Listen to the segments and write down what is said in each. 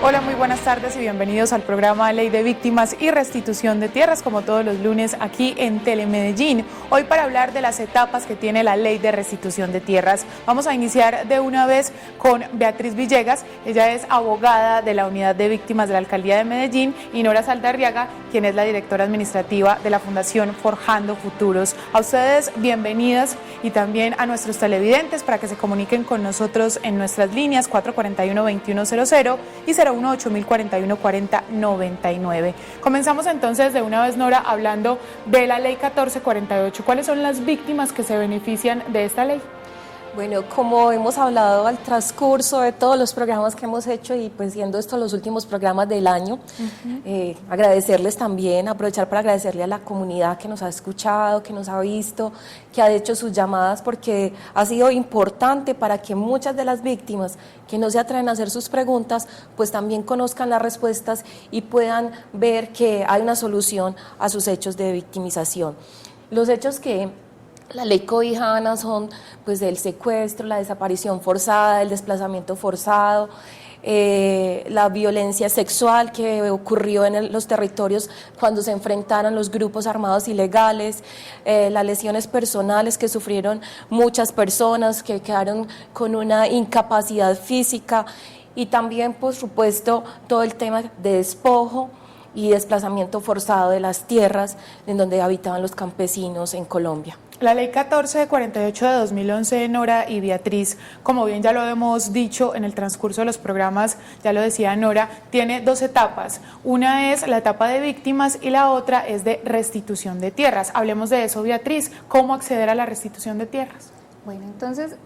Hola, muy buenas tardes y bienvenidos al programa Ley de Víctimas y Restitución de Tierras, como todos los lunes aquí en Telemedellín. Hoy para hablar de las etapas que tiene la Ley de Restitución de Tierras. Vamos a iniciar de una vez con Beatriz Villegas. Ella es abogada de la Unidad de Víctimas de la Alcaldía de Medellín, y Nora Saldarriaga, quien es la directora administrativa de la Fundación Forjando Futuros. A ustedes bienvenidas, y también a nuestros televidentes para que se comuniquen con nosotros en nuestras líneas 441-2100 y 018-041-4099. Comenzamos entonces de una vez, Nora, hablando de la Ley 1448. ¿Cuáles son las víctimas que se benefician de esta ley? Bueno, como hemos hablado al transcurso de todos los programas que hemos hecho, y pues siendo estos los últimos programas del año, agradecerles también, aprovechar para agradecerle a la comunidad que nos ha escuchado, que nos ha visto, que ha hecho sus llamadas, porque ha sido importante para que muchas de las víctimas que no se atreven a hacer sus preguntas, pues también conozcan las respuestas y puedan ver que hay una solución a sus hechos de victimización. Los hechos que la ley cobija, Ana, son pues el secuestro, la desaparición forzada, el desplazamiento forzado, la violencia sexual que ocurrió en los territorios cuando se enfrentaron los grupos armados ilegales, las lesiones personales que sufrieron muchas personas que quedaron con una incapacidad física, y también, por supuesto, todo el tema de despojo y desplazamiento forzado de las tierras en donde habitaban los campesinos en Colombia. La Ley 1448 de 2011, Nora y Beatriz, como bien ya lo hemos dicho en el transcurso de los programas, ya lo decía Nora, tiene dos etapas. Una es la etapa de víctimas y la otra es de restitución de tierras. Hablemos de eso, Beatriz. ¿Cómo acceder a la restitución de tierras? Bueno, entonces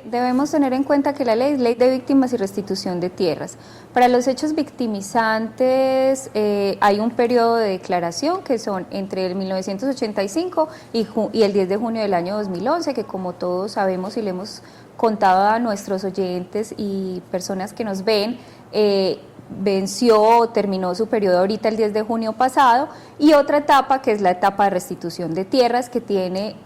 debemos tener en cuenta que la ley es Ley de Víctimas y Restitución de Tierras. Para los hechos victimizantes hay un periodo de declaración que son entre el 1985 y el 10 de junio del año 2011, que como todos sabemos y le hemos contado a nuestros oyentes y personas que nos ven, venció o terminó su periodo ahorita el 10 de junio pasado, y otra etapa que es la etapa de restitución de tierras, que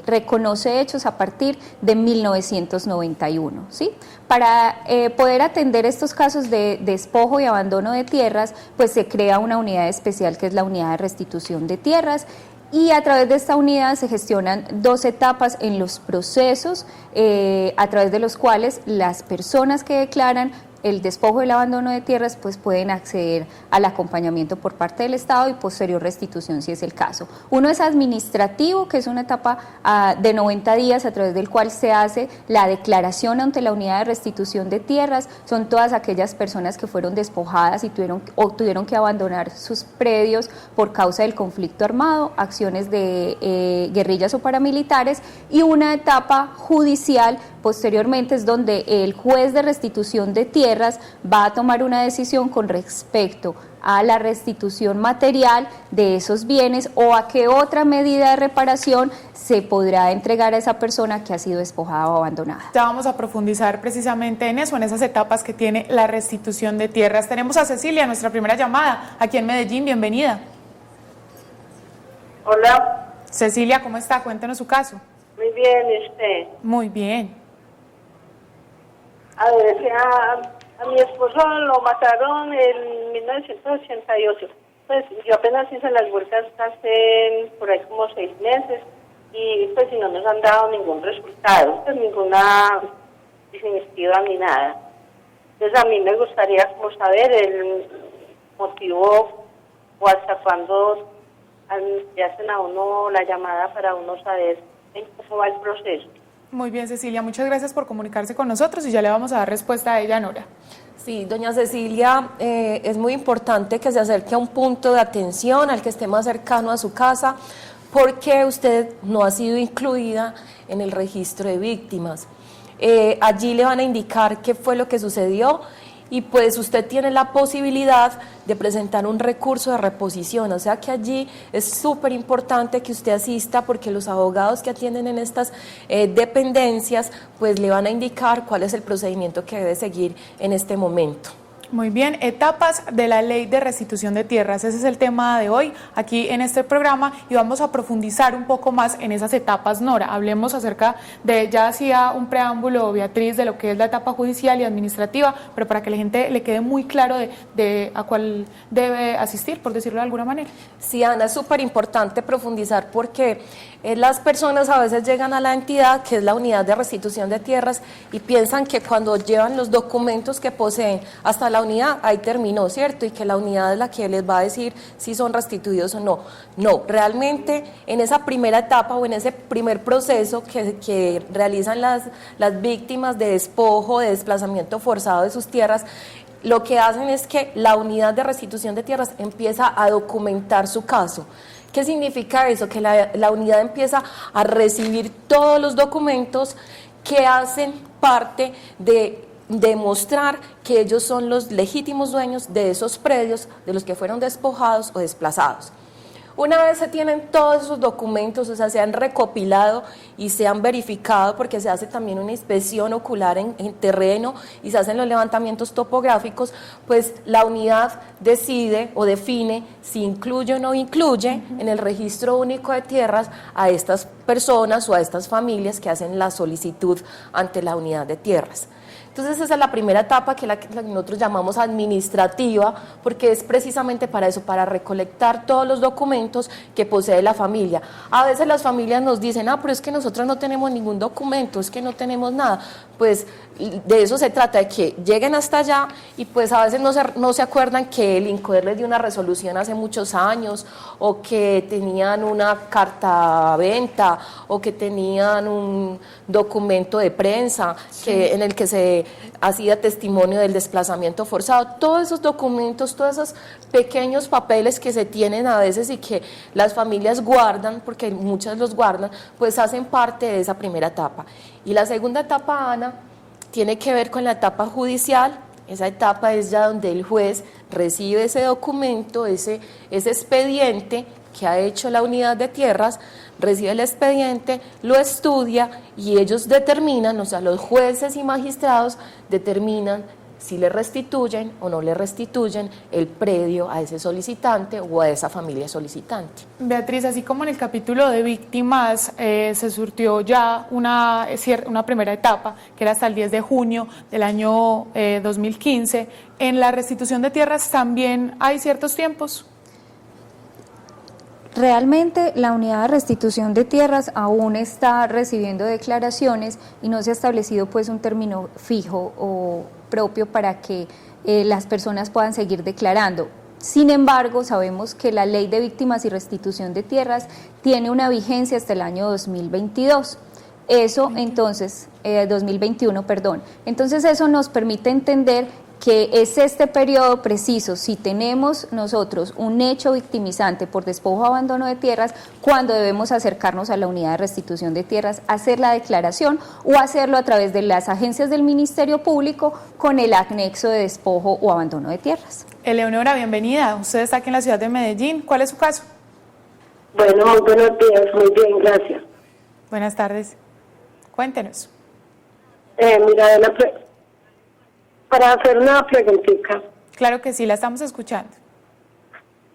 reconoce hechos a partir de 1991, ¿sí? Para poder atender estos casos de despojo y abandono de tierras, pues se crea una unidad especial que es la unidad de restitución de tierras, y a través de esta unidad se gestionan dos etapas en los procesos, a través de los cuales las personas que declaran el despojo y el abandono de tierras pues pueden acceder al acompañamiento por parte del Estado y posterior restitución si es el caso. Uno es administrativo, que es una etapa de 90 días a través del cual se hace la declaración ante la unidad de restitución de tierras. Son todas aquellas personas que fueron despojadas y tuvieron que abandonar sus predios por causa del conflicto armado, acciones de guerrillas o paramilitares, y una etapa judicial posteriormente es donde el juez de restitución de tierras va a tomar una decisión con respecto a la restitución material de esos bienes o a qué otra medida de reparación se podrá entregar a esa persona que ha sido despojada o abandonada. Ya vamos a profundizar precisamente en eso, en esas etapas que tiene la restitución de tierras. Tenemos a Cecilia, nuestra primera llamada, aquí en Medellín. Bienvenida. Hola. Cecilia, ¿cómo está? Cuéntenos su caso. Muy bien, ¿y usted? Muy bien. A ver, a mi esposo lo mataron en 1988. Pues yo apenas hice las vueltas hace por ahí como 6 meses, y pues si no nos han dado ningún resultado, pues ninguna definitiva ni nada. Entonces a mí me gustaría como saber el motivo o hasta cuándo le hacen a uno la llamada para uno saber en cómo va el proceso. Muy bien, Cecilia, muchas gracias por comunicarse con nosotros y ya le vamos a dar respuesta a ella, Nora. Sí, doña Cecilia, es muy importante que se acerque a un punto de atención al que esté más cercano a su casa, porque usted no ha sido incluida en el registro de víctimas. Allí le van a indicar qué fue lo que sucedió, y pues usted tiene la posibilidad de presentar un recurso de reposición, o sea que allí es súper importante que usted asista, porque los abogados que atienden en estas dependencias pues le van a indicar cuál es el procedimiento que debe seguir en este momento. Muy bien, etapas de la Ley de Restitución de Tierras. Ese es el tema de hoy aquí en este programa y vamos a profundizar un poco más en esas etapas, Nora. Hablemos acerca de, ya hacía un preámbulo Beatriz de lo que es la etapa judicial y administrativa, pero para que la gente le quede muy claro de a cuál debe asistir, por decirlo de alguna manera. Sí, Ana, es súper importante profundizar porque las personas a veces llegan a la entidad que es la unidad de restitución de tierras y piensan que cuando llevan los documentos que poseen hasta la unidad, ahí terminó, ¿cierto? Y que la unidad es la que les va a decir si son restituidos o no. No, realmente en esa primera etapa o en ese primer proceso que realizan las víctimas de despojo, de desplazamiento forzado de sus tierras, lo que hacen es que la unidad de restitución de tierras empieza a documentar su caso. ¿Qué significa eso? Que la unidad empieza a recibir todos los documentos que hacen parte de demostrar que ellos son los legítimos dueños de esos predios de los que fueron despojados o desplazados. Una vez se tienen todos esos documentos, o sea, se han recopilado y se han verificado, porque se hace también una inspección ocular en terreno y se hacen los levantamientos topográficos, pues la unidad decide o define si incluye o no incluye en el registro único de tierras a estas personas o a estas familias que hacen la solicitud ante la unidad de tierras. Entonces esa es la primera etapa que nosotros llamamos administrativa, porque es precisamente para eso, para recolectar todos los documentos que posee la familia. A veces las familias nos dicen, pero es que nosotros no tenemos ningún documento, es que no tenemos nada. Pues de eso se trata, de que lleguen hasta allá y pues a veces no se acuerdan que el INCODER les dio una resolución hace muchos años, o que tenían una carta venta, o que tenían un documento de prensa en el que se hacía testimonio del desplazamiento forzado. Todos esos documentos, todos esos pequeños papeles que se tienen a veces y que las familias guardan, porque muchas los guardan, pues hacen parte de esa primera etapa. Y la segunda etapa, Ana, tiene que ver con la etapa judicial. Esa etapa es ya donde el juez recibe ese documento, ese expediente que ha hecho la unidad de tierras, recibe el expediente, lo estudia y ellos determinan, o sea, los jueces y magistrados determinan si le restituyen o no le restituyen el predio a ese solicitante o a esa familia solicitante. Beatriz, así como en el capítulo de víctimas se surtió ya una primera etapa, que era hasta el 10 de junio del año 2015, en la restitución de tierras también hay ciertos tiempos. Realmente la unidad de restitución de tierras aún está recibiendo declaraciones y no se ha establecido pues un término fijo o propio para que las personas puedan seguir declarando. Sin embargo, sabemos que la Ley de Víctimas y Restitución de Tierras tiene una vigencia hasta el año 2022. Eso entonces, 2021, perdón. Entonces eso nos permite entender que es este periodo preciso, si tenemos nosotros un hecho victimizante por despojo o abandono de tierras, cuando debemos acercarnos a la unidad de restitución de tierras, hacer la declaración o hacerlo a través de las agencias del Ministerio Público con el anexo de despojo o abandono de tierras. Eleonora, bienvenida. Usted está aquí en la ciudad de Medellín. ¿Cuál es su caso? Bueno, muy buenos días, muy bien, gracias. Buenas tardes. Cuéntenos. Mira, para hacer una preguntita. Claro que sí, la estamos escuchando.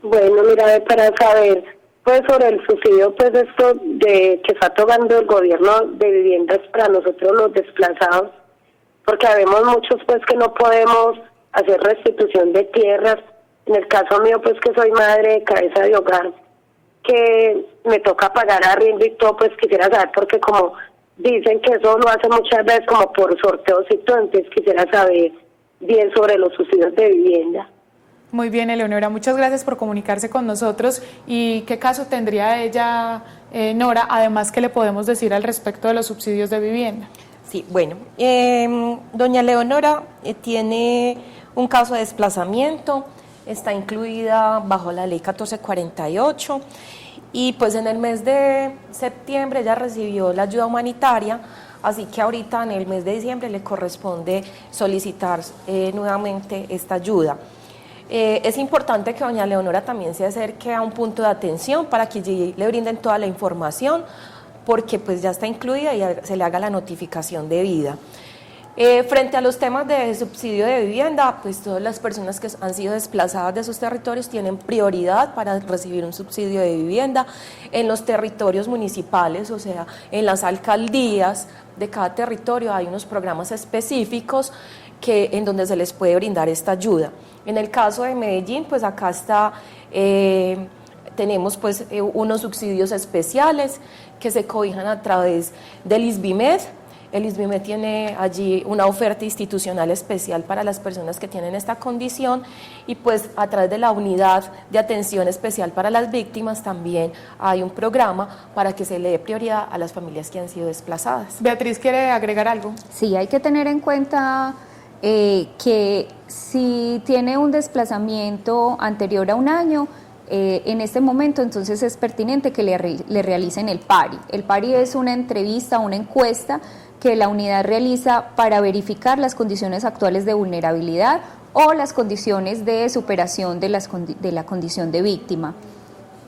Bueno, mira, para saber, pues, sobre el subsidio, pues, esto de que está tomando el gobierno de viviendas para nosotros los desplazados, porque habemos muchos, pues, que no podemos hacer restitución de tierras. En el caso mío, pues, que soy madre de cabeza de hogar, que me toca pagar arriendo y todo, pues, quisiera saber, porque como dicen que eso lo hacen muchas veces como por sorteos y todo, entonces quisiera saber bien sobre los subsidios de vivienda. Muy bien, Eleonora, muchas gracias por comunicarse con nosotros. ¿Y qué caso tendría ella, Nora? Además, ¿qué le podemos decir al respecto de los subsidios de vivienda? Sí, bueno, doña Leonora tiene un caso de desplazamiento, está incluida bajo la ley 1448 y pues en el mes de septiembre ella recibió la ayuda humanitaria. Así que ahorita en el mes de diciembre le corresponde solicitar nuevamente esta ayuda. Es importante que doña Leonora también se acerque a un punto de atención para que allí le brinden toda la información, porque pues ya está incluida y se le haga la notificación debida. Frente a los temas de subsidio de vivienda, pues todas las personas que han sido desplazadas de sus territorios tienen prioridad para recibir un subsidio de vivienda en los territorios municipales, o sea, en las alcaldías de cada territorio hay unos programas específicos en donde se les puede brindar esta ayuda. En el caso de Medellín, pues acá está, tenemos pues unos subsidios especiales que se cobijan a través del ISBIMED. El ISBIMED tiene allí una oferta institucional especial para las personas que tienen esta condición y pues a través de la unidad de atención especial para las víctimas también hay un programa para que se le dé prioridad a las familias que han sido desplazadas. Beatriz, ¿quiere agregar algo? Sí, hay que tener en cuenta que si tiene un desplazamiento anterior a un año, en este momento entonces es pertinente que le realicen el PARI. El PARI es una entrevista, una encuesta que la unidad realiza para verificar las condiciones actuales de vulnerabilidad o las condiciones de superación de la condición de víctima.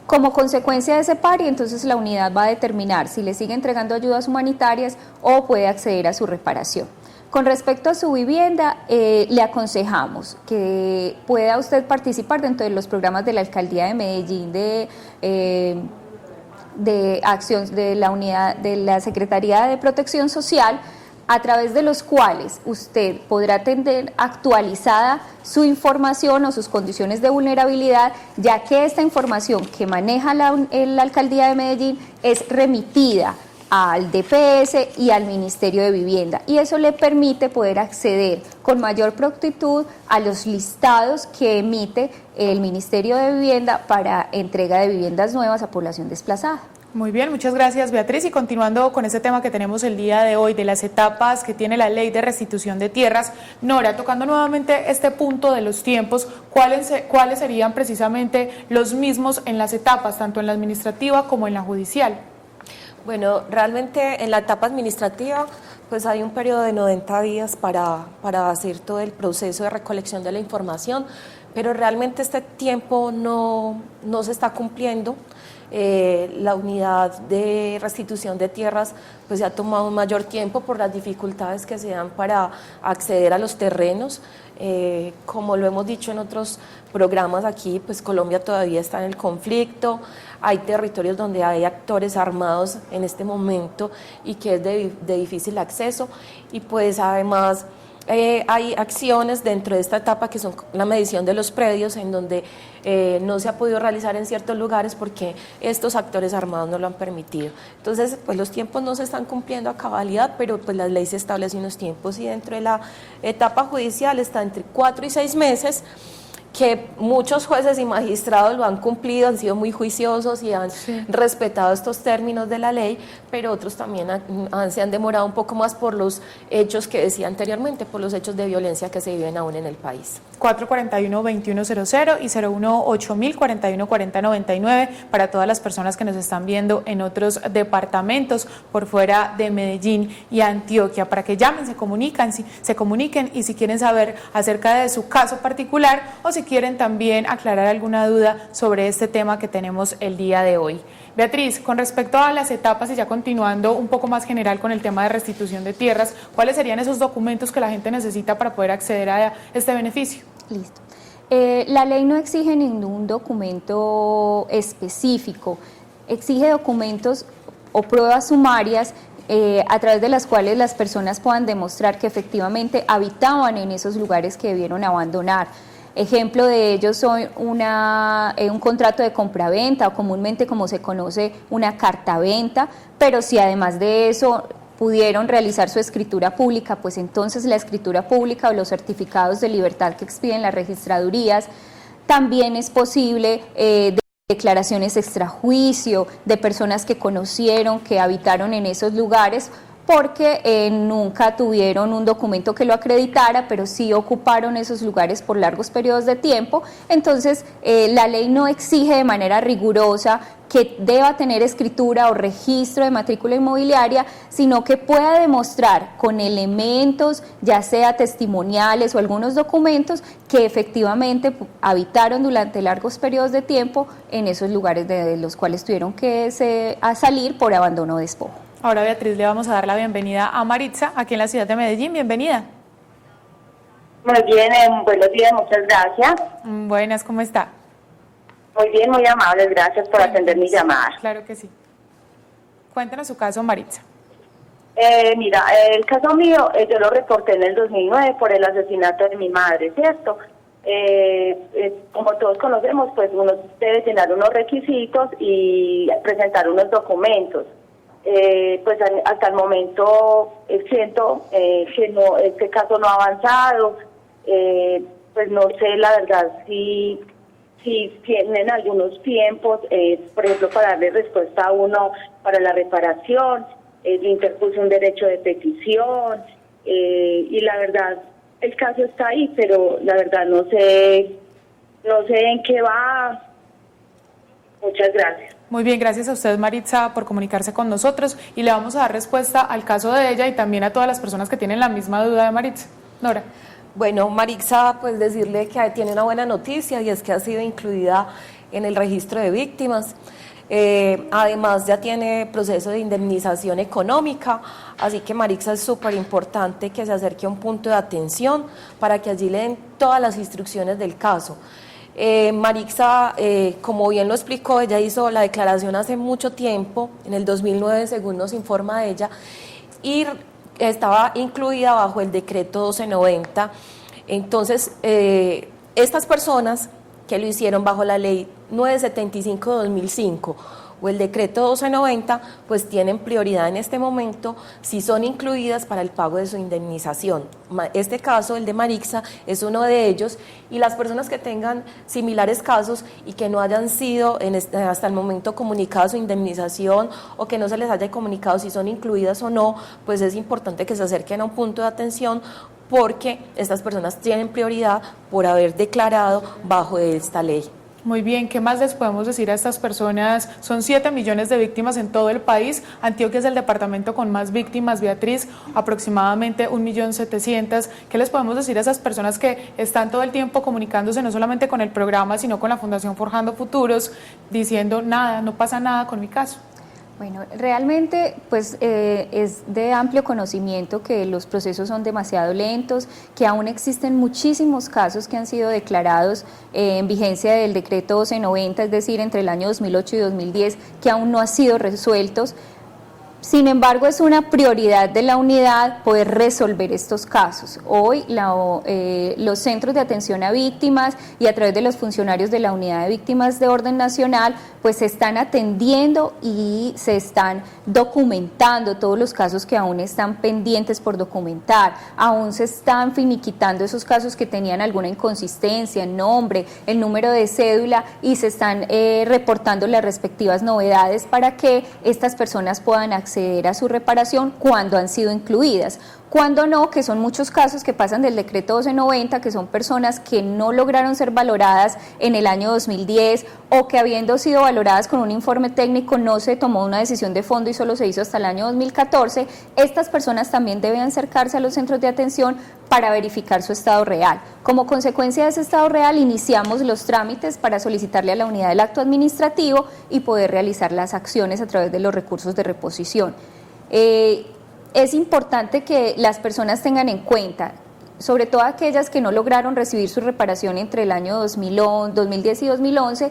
Como consecuencia de ese PARI, entonces la unidad va a determinar si le sigue entregando ayudas humanitarias o puede acceder a su reparación. Con respecto a su vivienda, le aconsejamos que pueda usted participar dentro de los programas de la Alcaldía de Medellín de acción de la unidad de la Secretaría de Protección Social, a través de los cuales usted podrá tener actualizada su información o sus condiciones de vulnerabilidad, ya que esta información que maneja la Alcaldía de Medellín es remitida al DPS y al Ministerio de Vivienda, y eso le permite poder acceder con mayor prontitud a los listados que emite el Ministerio de Vivienda para entrega de viviendas nuevas a población desplazada. Muy bien, muchas gracias, Beatriz. Y continuando con ese tema que tenemos el día de hoy, de las etapas que tiene la Ley de Restitución de Tierras, Nora, tocando nuevamente este punto de los tiempos, ¿cuáles serían precisamente los mismos en las etapas, tanto en la administrativa como en la judicial? Bueno, realmente en la etapa administrativa pues hay un periodo de 90 días para hacer todo el proceso de recolección de la información, pero realmente este tiempo no se está cumpliendo. La unidad de restitución de tierras pues se ha tomado un mayor tiempo por las dificultades que se dan para acceder a los terrenos. Como lo hemos dicho en otros programas aquí, pues Colombia todavía está en el conflicto, hay territorios donde hay actores armados en este momento y que es de difícil acceso, y pues además hay acciones dentro de esta etapa que son la medición de los predios, en donde no se ha podido realizar en ciertos lugares porque estos actores armados no lo han permitido. Entonces, pues los tiempos no se están cumpliendo a cabalidad, pero pues la ley se establece unos tiempos, y dentro de la etapa judicial está entre 4 y 6 meses, que muchos jueces y magistrados lo han cumplido, han sido muy juiciosos y han respetado estos términos de la ley, pero otros también se han demorado un poco más por los hechos que decía anteriormente, por los hechos de violencia que se viven aún en el país. 441-2100 y 018-041-4099 para todas las personas que nos están viendo en otros departamentos por fuera de Medellín y Antioquia, para que llamen, se comuniquen, y si quieren saber acerca de su caso particular o si quieren también aclarar alguna duda sobre este tema que tenemos el día de hoy. Beatriz, con respecto a las etapas y ya continuando un poco más general con el tema de restitución de tierras, ¿cuáles serían esos documentos que la gente necesita para poder acceder a este beneficio? Listo. La ley no exige ningún documento específico, exige documentos o pruebas sumarias a través de las cuales las personas puedan demostrar que efectivamente habitaban en esos lugares que debieron abandonar. Ejemplo de ellos son un contrato de compraventa, o comúnmente como se conoce una carta-venta, pero si además de eso pudieron realizar su escritura pública, pues entonces la escritura pública o los certificados de libertad que expiden las registradurías. También es posible declaraciones extrajuicio de personas que conocieron, que habitaron en esos lugares, porque nunca tuvieron un documento que lo acreditara, pero sí ocuparon esos lugares por largos periodos de tiempo. Entonces, la ley no exige de manera rigurosa que deba tener escritura o registro de matrícula inmobiliaria, sino que pueda demostrar con elementos, ya sea testimoniales o algunos documentos, que efectivamente habitaron durante largos periodos de tiempo en esos lugares de los cuales tuvieron que salir por abandono o despojo. Ahora, Beatriz, le vamos a dar la bienvenida a Maritza, aquí en la ciudad de Medellín. Bienvenida. Muy bien, buenos días, muchas gracias. Buenas, ¿cómo está? Muy bien, muy amables, gracias por atender mi llamada. Claro que sí. Cuéntanos su caso, Maritza. Mira, el caso mío, yo lo reporté en el 2009 por el asesinato de mi madre, ¿cierto? Como todos conocemos, pues uno debe llenar unos requisitos y presentar unos documentos. Pues hasta el momento siento que no, este caso no ha avanzado. Pues no sé, la verdad, si tienen algunos tiempos, por ejemplo, para darle respuesta a uno para la reparación. Interpuse un derecho de petición y la verdad el caso está ahí, pero la verdad no sé en qué va. Muchas gracias. Muy bien, gracias a usted, Maritza, por comunicarse con nosotros, y le vamos a dar respuesta al caso de ella y también a todas las personas que tienen la misma duda de Maritza. Nora. Bueno, Maritza, pues decirle que tiene una buena noticia, y es que ha sido incluida en el registro de víctimas. Además ya tiene proceso de indemnización económica, así que Maritza, es súper importante que se acerque a un punto de atención para que allí le den todas las instrucciones del caso. Maritza, como bien lo explicó, ella hizo la declaración hace mucho tiempo, en el 2009 según nos informa ella, y estaba incluida bajo el decreto 1290. Entonces, estas personas que lo hicieron bajo la ley 975/2005 o el decreto 1290, pues tienen prioridad en este momento si son incluidas para el pago de su indemnización. Este caso, el de Maritza, es uno de ellos, y las personas que tengan similares casos y que no hayan sido hasta el momento comunicadas su indemnización, o que no se les haya comunicado si son incluidas o no, pues es importante que se acerquen a un punto de atención, porque estas personas tienen prioridad por haber declarado bajo esta ley. Muy bien, ¿qué más les podemos decir a estas personas? Son 7 millones de víctimas en todo el país. Antioquia es el departamento con más víctimas, Beatriz, aproximadamente 1.700.000. ¿Qué les podemos decir a esas personas que están todo el tiempo comunicándose, no solamente con el programa, sino con la Fundación Forjando Futuros, diciendo nada, no pasa nada con mi caso? Bueno, realmente pues es de amplio conocimiento que los procesos son demasiado lentos, que aún existen muchísimos casos que han sido declarados en vigencia del decreto 1290, es decir, entre el año 2008 y 2010, que aún no han sido resueltos. Sin embargo, es una prioridad de la unidad poder resolver estos casos. Hoy los centros de atención a víctimas y a través de los funcionarios de la Unidad de Víctimas de Orden Nacional, pues se están atendiendo y se están documentando todos los casos que aún están pendientes por documentar. Aún se están finiquitando esos casos que tenían alguna inconsistencia, el nombre, el número de cédula, y se están reportando las respectivas novedades para que estas personas puedan acceder a su reparación cuando han sido incluidas. Cuando no, que son muchos casos que pasan del decreto 1290, que son personas que no lograron ser valoradas en el año 2010, o que habiendo sido valoradas con un informe técnico no se tomó una decisión de fondo y solo se hizo hasta el año 2014. Estas personas también deben acercarse a los centros de atención para verificar su estado real. Como consecuencia de ese estado real, iniciamos los trámites para solicitarle a la unidad el acto administrativo y poder realizar las acciones a través de los recursos de reposición. Es importante que las personas tengan en cuenta, sobre todo aquellas que no lograron recibir su reparación entre el año 2010 y 2011,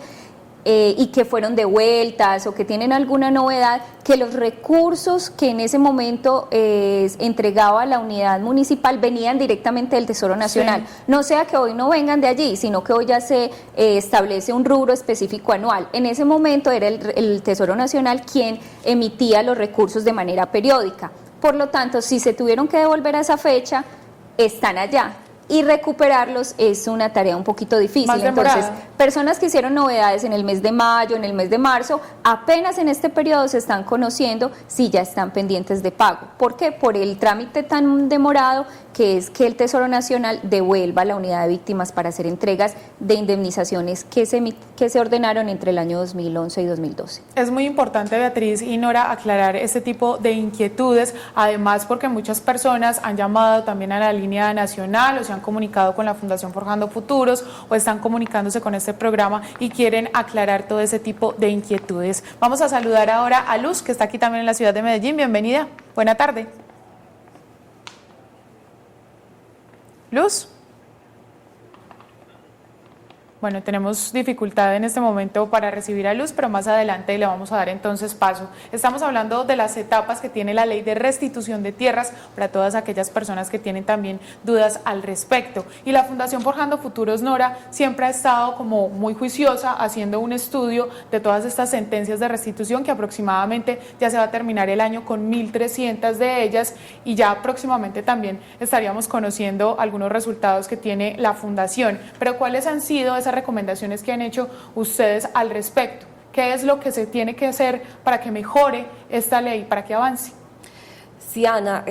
y que fueron devueltas o que tienen alguna novedad, que los recursos que en ese momento entregaba la unidad municipal venían directamente del Tesoro Nacional. Sí. No sea que hoy no vengan de allí, sino que hoy ya se establece un rubro específico anual. En ese momento era el Tesoro Nacional quien emitía los recursos de manera periódica. Por lo tanto, si se tuvieron que devolver a esa fecha, están allá. Y recuperarlos es una tarea un poquito difícil. Entonces, personas que hicieron novedades en el mes de mayo, en el mes de marzo, apenas en este periodo se están conociendo si ya están pendientes de pago. ¿Por qué? Por el trámite tan demorado que es que el Tesoro Nacional devuelva a la unidad de víctimas para hacer entregas de indemnizaciones que se ordenaron entre el año 2011 y 2012. Es muy importante, Beatriz y Nora, aclarar este tipo de inquietudes, además porque muchas personas han llamado también a la línea nacional o se han han comunicado con la Fundación Forjando Futuros o están comunicándose con este programa y quieren aclarar todo ese tipo de inquietudes. Vamos a saludar ahora a Luz, que está aquí también en la ciudad de Medellín. Bienvenida. Buena tarde. Luz. Bueno, tenemos dificultad en este momento para recibir a Luz, pero más adelante le vamos a dar entonces paso. Estamos hablando de las etapas que tiene la ley de restitución de tierras para todas aquellas personas que tienen también dudas al respecto. Y la Fundación Forjando Futuros, Nora, siempre ha estado como muy juiciosa haciendo un estudio de todas estas sentencias de restitución, que aproximadamente ya se va a terminar el año con 1.300 de ellas, y ya próximamente también estaríamos conociendo algunos resultados que tiene la Fundación. Pero ¿cuáles han sido esas recomendaciones que han hecho ustedes al respecto? ¿Qué es lo que se tiene que hacer para que mejore esta ley, para que avance? Sí, Ana,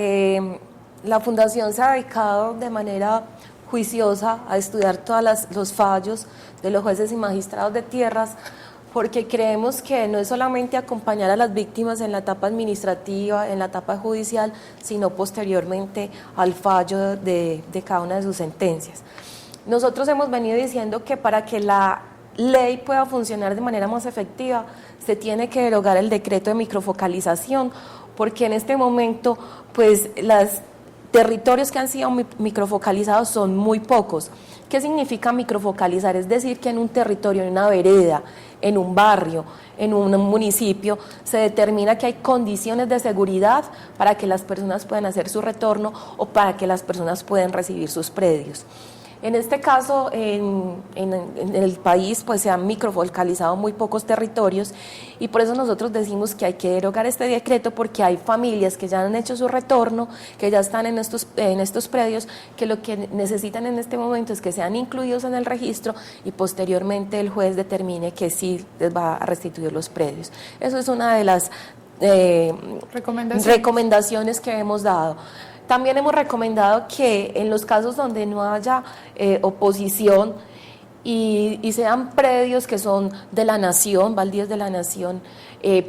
la Fundación se ha dedicado de manera juiciosa a estudiar todos los fallos de los jueces y magistrados de tierras, porque creemos que no es solamente acompañar a las víctimas en la etapa administrativa, en la etapa judicial, sino posteriormente al fallo de cada una de sus sentencias. Nosotros hemos venido diciendo que para que la ley pueda funcionar de manera más efectiva, se tiene que derogar el decreto de microfocalización, porque en este momento, pues, los territorios que han sido microfocalizados son muy pocos. ¿Qué significa microfocalizar? Es decir, que en un territorio, en una vereda, en un barrio, en un municipio, se determina que hay condiciones de seguridad para que las personas puedan hacer su retorno o para que las personas puedan recibir sus predios. En este caso, en el país, pues se han microfocalizado muy pocos territorios, y por eso nosotros decimos que hay que derogar este decreto, porque hay familias que ya han hecho su retorno, que ya están en estos predios, que lo que necesitan en este momento es que sean incluidos en el registro y posteriormente el juez determine que sí les va a restituir los predios. Eso es una de las recomendaciones que hemos dado. También hemos recomendado que en los casos donde no haya oposición y sean predios que son de la nación, baldíos de la nación,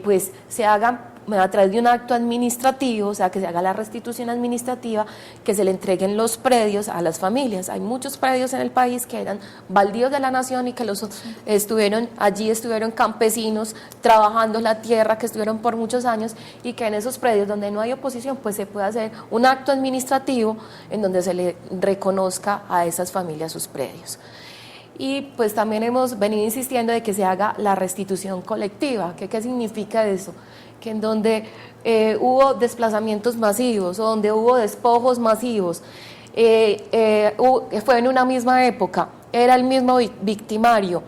pues se hagan a través de un acto administrativo, o sea, que se haga la restitución administrativa, que se le entreguen los predios a las familias. Hay muchos predios en el país que eran baldíos de la nación y que estuvieron campesinos trabajando la tierra, que estuvieron por muchos años, y que en esos predios donde no hay oposición, pues se puede hacer un acto administrativo en donde se le reconozca a esas familias sus predios. Y pues también hemos venido insistiendo de que se haga la restitución colectiva. ¿Qué significa eso? Que en donde hubo desplazamientos masivos o donde hubo despojos masivos, fue en una misma época, era el mismo victimario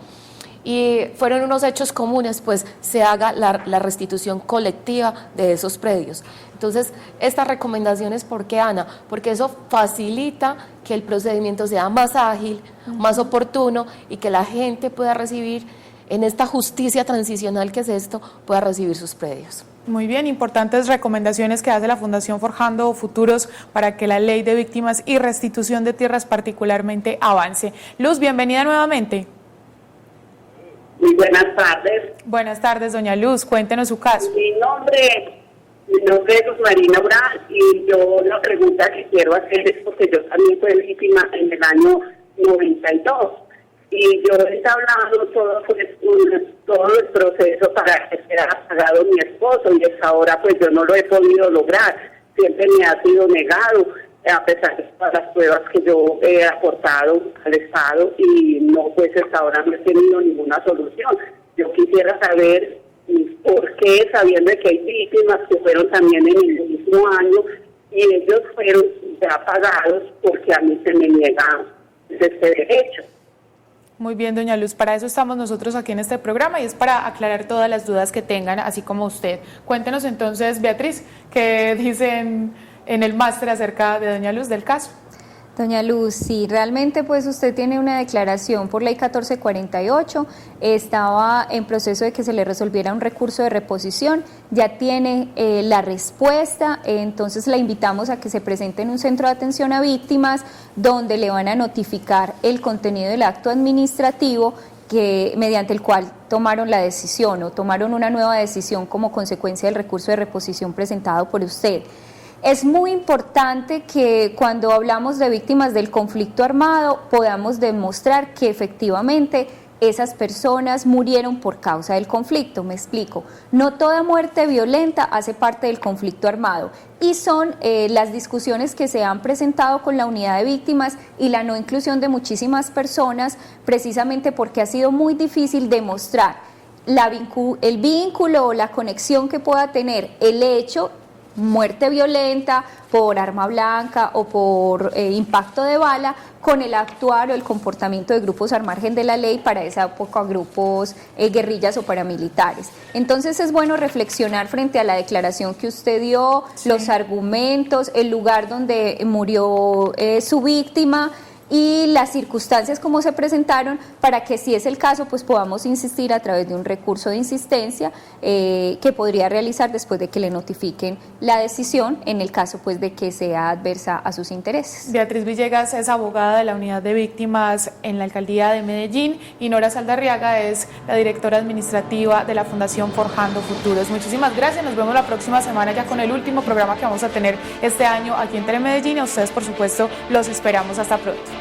y fueron unos hechos comunes, pues se haga la restitución colectiva de esos predios. Entonces, estas recomendaciones, ¿por qué, Ana? Porque eso facilita que el procedimiento sea más ágil, más oportuno, y que la gente pueda recibir, en esta justicia transicional que es esto, pueda recibir sus predios. Muy bien, importantes recomendaciones que hace la Fundación Forjando Futuros para que la ley de víctimas y restitución de tierras particularmente avance. Luz, bienvenida nuevamente. Muy buenas tardes. Buenas tardes, doña Luz, cuéntenos su caso. Mi nombre es Luz Marina Ural, y yo la pregunta que quiero hacer es porque yo también fui víctima en el año 92. Y yo he hablado todo el proceso para que sea pagado mi esposo, y hasta ahora pues yo no lo he podido lograr, siempre me ha sido negado, a pesar de todas las pruebas que yo he aportado al Estado, y no, pues hasta ahora no he tenido ninguna solución. Yo quisiera saber por qué, sabiendo que hay víctimas que fueron también en el mismo año, y ellos fueron ya pagados, porque a mí se me niega este derecho. Muy bien, doña Luz, para eso estamos nosotros aquí en este programa, y es para aclarar todas las dudas que tengan, así como usted. Cuéntenos entonces, Beatriz, ¿qué dicen en el máster acerca de doña Luz, del caso? Doña Luz, sí, realmente pues usted tiene una declaración por ley 1448, estaba en proceso de que se le resolviera un recurso de reposición, ya tiene la respuesta, entonces la invitamos a que se presente en un centro de atención a víctimas, donde le van a notificar el contenido del acto administrativo mediante el cual tomaron la decisión o tomaron una nueva decisión como consecuencia del recurso de reposición presentado por usted. Es muy importante que cuando hablamos de víctimas del conflicto armado podamos demostrar que efectivamente esas personas murieron por causa del conflicto. Me explico, no toda muerte violenta hace parte del conflicto armado y son las discusiones que se han presentado con la unidad de víctimas y la no inclusión de muchísimas personas, precisamente porque ha sido muy difícil demostrar el vínculo o la conexión que pueda tener el hecho, muerte violenta por arma blanca o por impacto de bala, con el actuar o el comportamiento de grupos al margen de la ley, para esa época grupos guerrillas o paramilitares. Entonces es bueno reflexionar frente a la declaración que usted dio, sí, los argumentos, el lugar donde murió su víctima y las circunstancias como se presentaron, para que si es el caso pues podamos insistir a través de un recurso de insistencia que podría realizar después de que le notifiquen la decisión, en el caso pues de que sea adversa a sus intereses. Beatriz Villegas es abogada de la Unidad de Víctimas en la Alcaldía de Medellín y Nora Saldarriaga es la directora administrativa de la Fundación Forjando Futuros. Muchísimas gracias, nos vemos la próxima semana ya con el último programa que vamos a tener este año aquí en Telemedellín. A ustedes por supuesto los esperamos, hasta pronto.